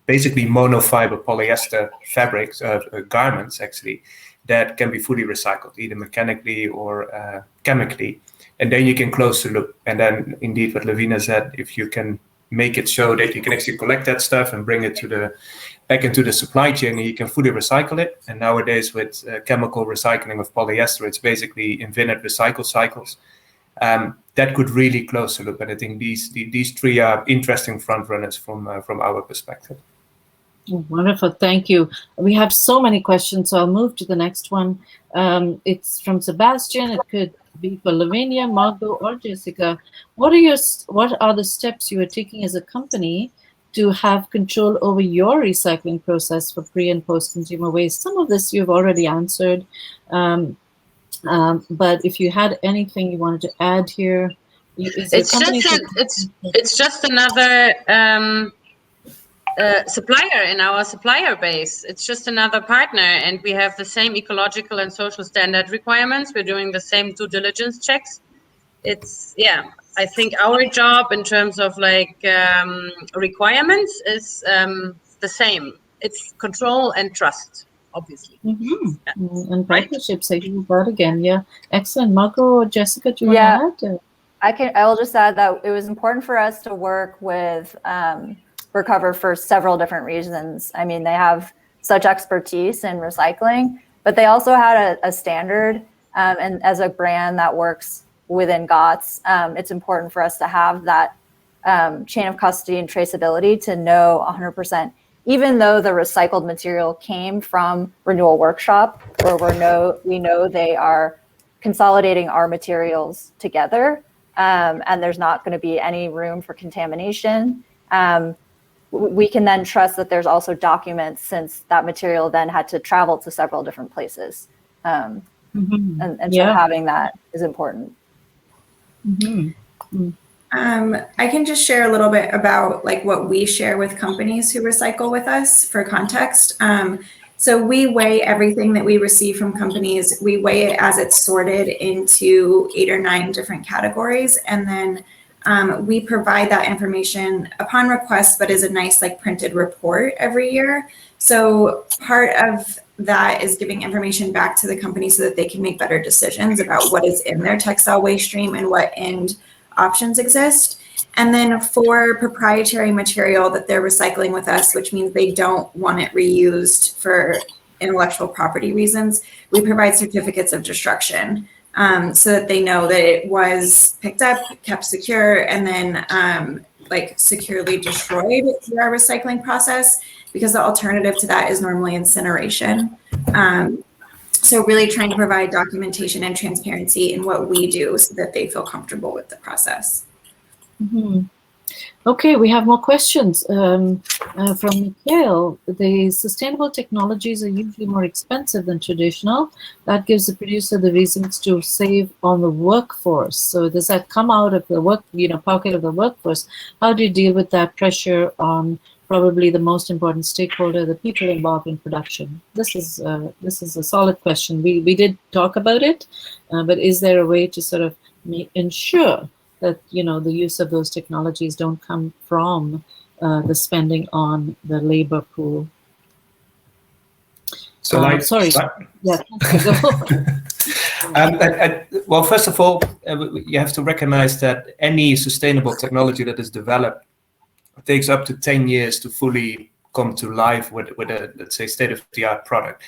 basically monofiber polyester fabrics, garments actually, that can be fully recycled, either mechanically or chemically. And then you can close the loop. And then indeed what Lavina said, if you can make it so that you can actually collect that stuff and bring it back into the supply chain, and you can fully recycle it. And nowadays with chemical recycling of polyester, it's basically infinite recycle cycles. That could really close the loop. And I think these three are interesting front runners from our perspective. Wonderful, thank you. We have so many questions, so I'll move to the next one. It's from Sebastian. It could be for Lavinia, Margot, or Jessica. What are the steps you are taking as a company to have control over your recycling process for pre- and post-consumer waste? Some of this you've already answered, but if you had anything you wanted to add here, it's just another supplier in our supplier base. It's just another partner, and we have the same ecological and social standard requirements. We're doing the same due diligence checks. I think our job in terms of requirements is the same. It's control and trust, obviously. And partnerships, I hear that again. Yeah, excellent. Marco or Jessica, do you want to add? I will just add that it was important for us to work with Recover for several different reasons. I mean, they have such expertise in recycling, but they also had a standard, and as a brand that works within GOTS, it's important for us to have that chain of custody and traceability to know 100%, even though the recycled material came from Renewal Workshop, where we know they are consolidating our materials together, and there's not going to be any room for contamination. We can then trust that there's also documents, since that material then had to travel to several different places. So having that is important. I can just share a little bit about what we share with companies who recycle with us for context. So we weigh everything that we receive from companies. We weigh it as it's sorted into 8 or 9 different categories. And then we provide that information upon request, but as a nice printed report every year. So part of that is giving information back to the company so that they can make better decisions about what is in their textile waste stream and what end options exist. And then for proprietary material that they're recycling with us, which means they don't want it reused for intellectual property reasons, we provide certificates of destruction. So that they know that it was picked up, kept secure, and then securely destroyed through our recycling process, because the alternative to that is normally incineration. So really trying to provide documentation and transparency in what we do so that they feel comfortable with the process. Okay, we have more questions from Mikhail. The sustainable technologies are usually more expensive than traditional. That gives the producer the reasons to save on the workforce. So does that come out of the pocket of the workforce? How do you deal with that pressure on probably the most important stakeholder, the people involved in production? This is a solid question. We did talk about it, but is there a way to sort of ensure that the use of those technologies don't come from the spending on the labor pool? So sorry. Yeah. Well, first of all, you have to recognize that any sustainable technology that is developed takes up to 10 years to fully come to life with a, let's say, state-of-the-art product.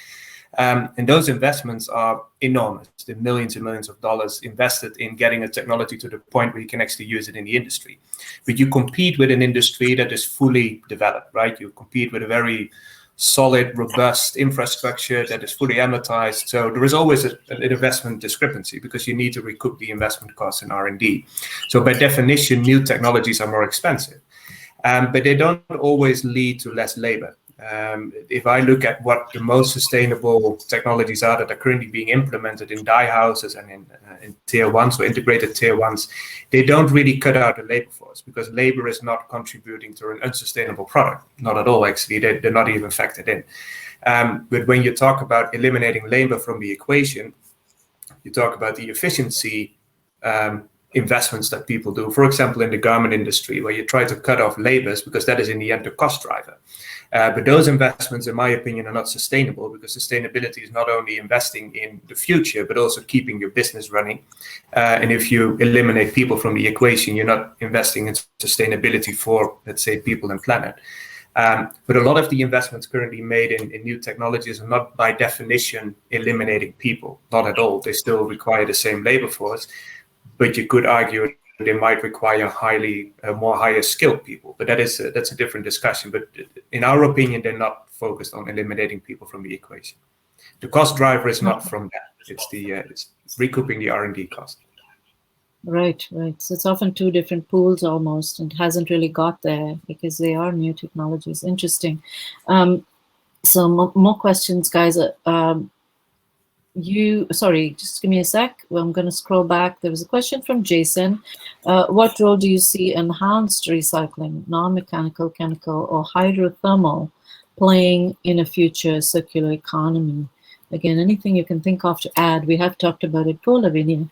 And those investments are enormous. The millions and millions of dollars invested in getting a technology to the point where you can actually use it in the industry. But you compete with an industry that is fully developed, right? You compete with a very solid, robust infrastructure that is fully amortized. So there is always an investment discrepancy because you need to recoup the investment costs in R&D. So by definition, new technologies are more expensive. But they don't always lead to less labor. If I look at what the most sustainable technologies are that are currently being implemented in dye houses and in tier ones or integrated tier ones, they don't really cut out the labor force, because labor is not contributing to an unsustainable product. Not at all, actually. They're not even factored in. But when you talk about eliminating labor from the equation, you talk about the efficiency investments that people do, for example, in the garment industry, where you try to cut off labors because that is in the end the cost driver. But those investments, in my opinion, are not sustainable, because sustainability is not only investing in the future, but also keeping your business running. And if you eliminate people from the equation, you're not investing in sustainability for, let's say, people and planet. But a lot of the investments currently made in new technologies are not by definition eliminating people, not at all. They still require the same labor force, but you could argue they might require more higher skilled people. But that's a different discussion. But in our opinion, they're not focused on eliminating people from the equation. The cost driver is not from that. It's recouping the R&D cost. Right. So it's often two different pools almost, and hasn't really got there because they are new technologies. Interesting. So more questions, guys. Just give me a sec. Well, I'm going to scroll back. There was a question from Jason. What role do you see enhanced recycling, non-mechanical, chemical, or hydrothermal playing in a future circular economy? Again, anything you can think of to add. We have talked about it. Go, Lavinia.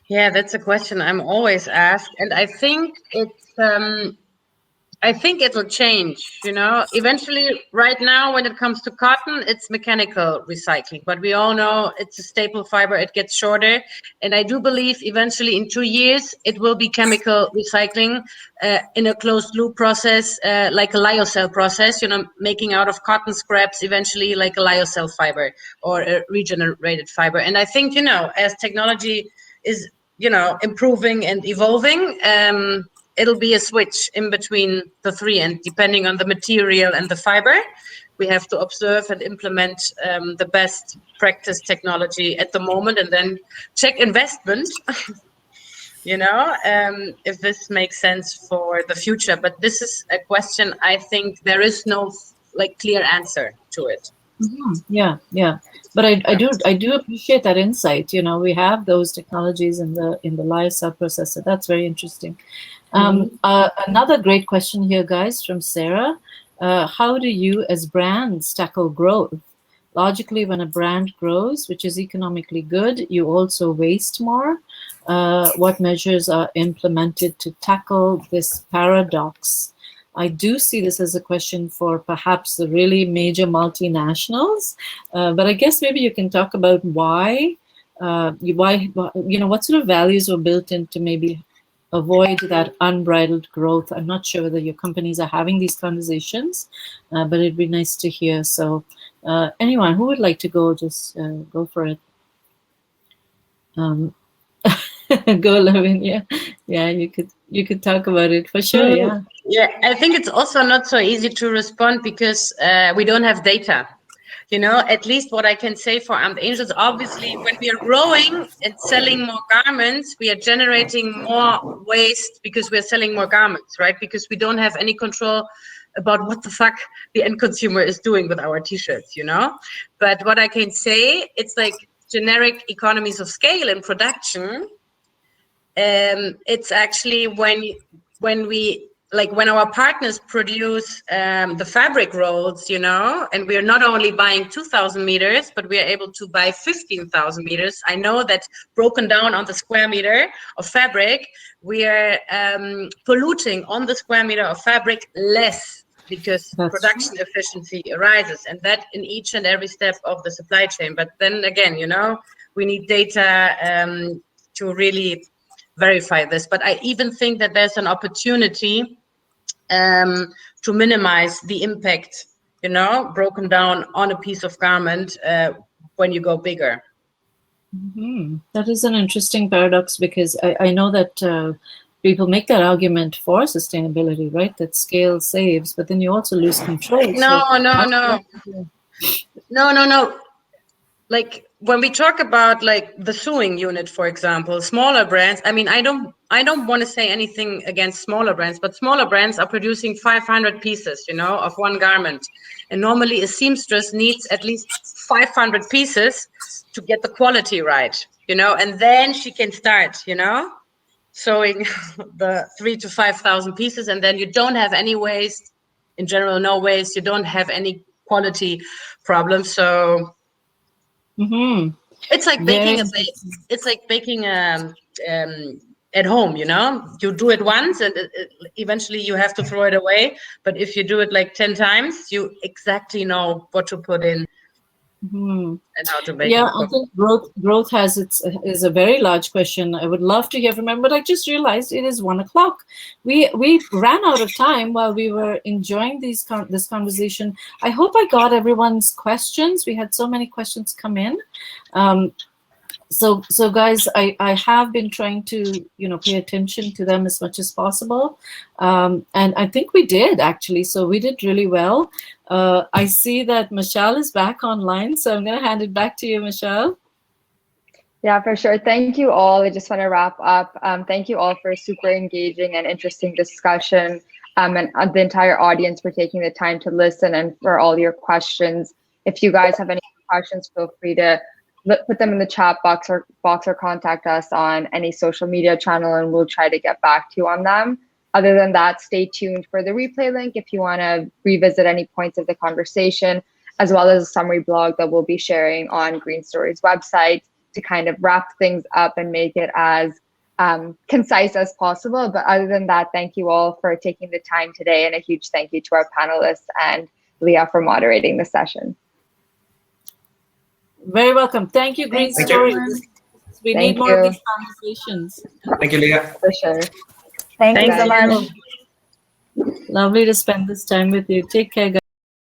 Yeah, that's a question I'm always asked, and I think it'll change, eventually. Right now, when it comes to cotton, it's mechanical recycling, but we all know it's a staple fiber. It gets shorter. And I do believe eventually in 2 years, it will be chemical recycling in a closed loop process, like a lyocell process, making out of cotton scraps, eventually like a lyocell fiber or a regenerated fiber. And I think, as technology is, improving and evolving, it'll be a switch in between the three, and depending on the material and the fiber, we have to observe and implement the best practice technology at the moment, and then check investment, if this makes sense for the future. But this is a question, I think there is no clear answer to it. Mm-hmm. Yeah. But I do appreciate that insight. We have those technologies in the lyocell processor. That's very interesting. Another great question here, guys, from Sarah. How do you as brands tackle growth? Logically, when a brand grows, which is economically good, you also waste more. What measures are implemented to tackle this paradox? I do see this as a question for perhaps the really major multinationals, but I guess maybe you can talk about why, what sort of values were built in to maybe avoid that unbridled growth. I'm not sure whether your companies are having these conversations, but it'd be nice to hear. So anyone who would like to go, just go for it. Go, Lavinia. Yeah, you could talk about it for sure. Yeah, I think it's also not so easy to respond because we don't have data. At least what I can say for Armed Angels, obviously, when we are growing and selling more garments, we are generating more waste because we're selling more garments, right? Because we don't have any control about what the fuck the end consumer is doing with our t-shirts, But what I can say, it's like generic economies of scale in production. It's actually when our partners produce the fabric rolls, and we are not only buying 2,000 meters, but we are able to buy 15,000 meters. I know that broken down on the square meter of fabric, we are polluting on the square meter of fabric less because production efficiency arises, and that in each and every step of the supply chain. But then again, we need data to really verify this. But I even think that there's an opportunity to minimize the impact, broken down on a piece of garment when you go bigger. Mm-hmm. That is an interesting paradox, because I know that people make that argument for sustainability, right? That scale saves, but then you also lose control. No. Like when we talk about like the sewing unit, for example, smaller brands, I mean, I don't want to say anything against smaller brands, but smaller brands are producing 500 pieces, you know, of one garment. And normally a seamstress needs at least 500 pieces to get the quality right, you know, and then she can start, you know, sewing the 3,000 to 5,000 pieces, and then you don't have any waste. In general, no waste. You don't have any quality problems. So it's like baking it's like baking at home, you know. You do it once and eventually you have to throw it away. But if you do it like 10 times, you exactly know what to put in and how to make it. Yeah, I think growth is a very large question. I would love to hear from him, but I just realized it is 1 o'clock. We ran out of time while we were enjoying this conversation. I hope I got everyone's questions. We had so many questions come in. So guys, I have been trying to, you know, pay attention to them as much as possible. And I think we did actually. So we did really well. I see that Michelle is back online. So I'm going to hand it back to you, Michelle. Yeah, for sure. Thank you all. I just want to wrap up. Thank you all for a super engaging and interesting discussion, and the entire audience for taking the time to listen and for all your questions. If you guys have any questions, feel free to put them in the chat box or contact us on any social media channel, and we'll try to get back to you on them. Other than that, stay tuned for the replay link if you want to revisit any points of the conversation, as well as a summary blog that we'll be sharing on Green Story's website to kind of wrap things up and make it as concise as possible. But other than that, thank you all for taking the time today, and a huge thank you to our panelists and Leah for moderating the session. Very welcome. Thank you, Green Story. We need more of these conversations. Thank you, Leah. For sure. Thank you so much. Lovely to spend this time with you. Take care, guys.